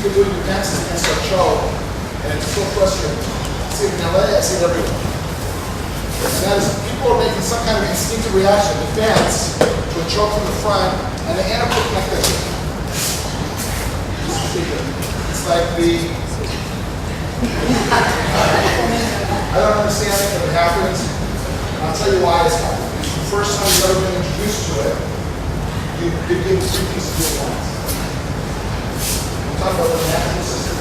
people doing defenses against our show, and it's so frustrating. I see it in LA, I see it everywhere. And that is, people are making some kind of instinctive reaction, defense, to a choke from the front, and they end up looking like this. It's like the... I don't understand it, but it happens. And I'll tell you why it's happening. It's the first time you've ever been introduced to it. You give three pieces at once. We'll talk about the natural system.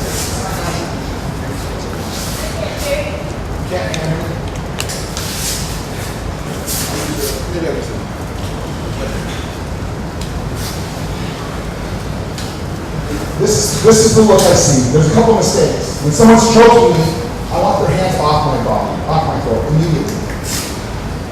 Can't handle it. Maybe I can. This is the look I see. There's a couple mistakes. When someone's choking me, I want their hands off my body, off my throat, immediately.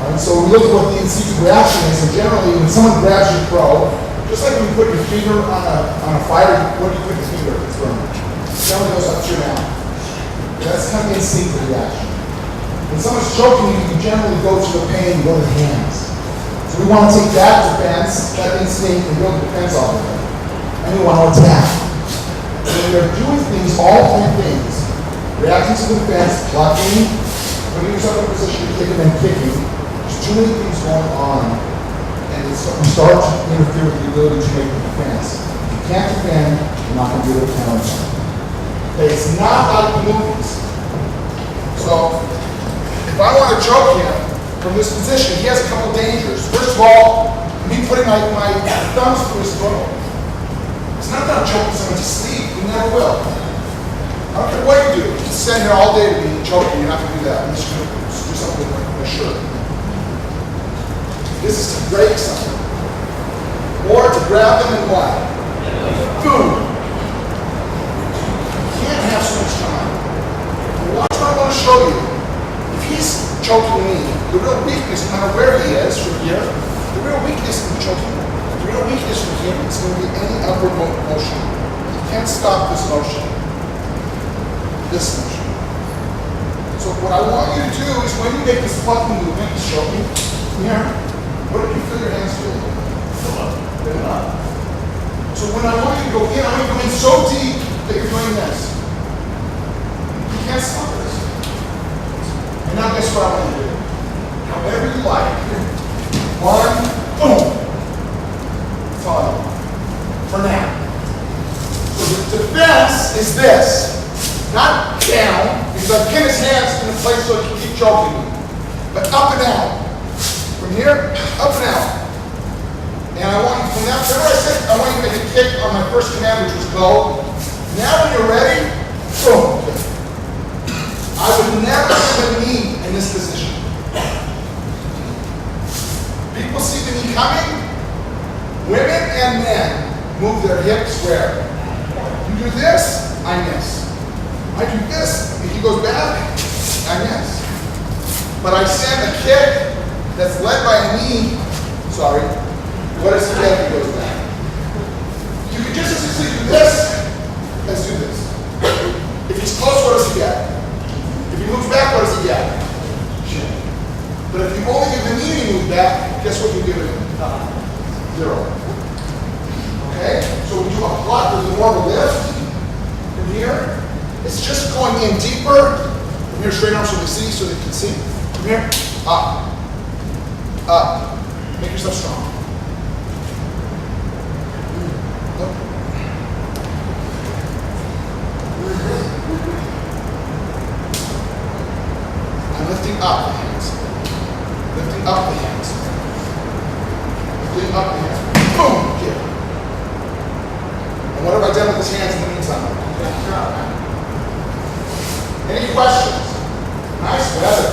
All right, so we look at what the instinctive reaction is, and generally when someone grabs your throat, just like when you put your finger on a fire, what do you put your finger if it's burning? It generally goes up to your mouth. That's kind of the instinctive reaction. When someone's choking you, you generally go to the pain, you go to the hands. So we want to take that defense, that instinct, and build a defense off of it. And we want to attack. When you're doing things, all three things, reacting to the defense, blocking, putting yourself in a position to kick and then kicking, there's too many things going on, and we start to interfere with the ability to make the defense. If you can't defend, you're not going to be able to counter something. Okay, it's not like the movies. So, if I want to choke him from this position, he has a couple dangers. First of all, me putting my thumbs through his throat. It's not that I'm choking someone to sleep. You never will. I don't care what you do. You can stand here all day to be choking. You're not going to do that. I'm just going to do something like my shirt. This is to break something. Or to grab them and what? Boom. You can't have so much time. Watch what I want to show you. If he's choking me, the real weakness, no matter where he is from here, the real weakness in choking me. The real weakness from him is going to be any upward motion. You can't stop this motion. This motion. So what I want you to do is when you make this plucking movement, show me here, what do you feel your hands feel? Fill it up. So when I want you to go in, I want you to go in so deep that you're doing this. You can't stop this. And now guess what I want you to do? However you like. One, boom. For now. So the defense is this. Not down, because I pin his hands in a place so he can keep choking me. But up and out. From here, up and out. And I want you, from that, remember I said I want you to make a kick on my first command, which was go. Now when you're ready, boom. I would never have a knee in this position. People see the knee coming. Women and men move their hips where? You do this, I miss. I do this, if he goes back, I miss. But I send a kick that's led by a knee. Sorry. What does he get if he goes back? You can just as easily do this as do this. If he's close, what does he get? If he moves back, what does he get? Chin. But if you only give the knee and move back, guess what you give him? Zero. Okay? So we do a plot, there's more of a lift from here. It's just going in deeper. From here, straight arms from the sea so they can see. From here, up. Up. Make yourself strong. Look. I'm lifting up the hands. Lifting up the hands. Lifting up the hands. Boom! Here. And what have I done with his hands in the meantime? Any questions? Nice weather.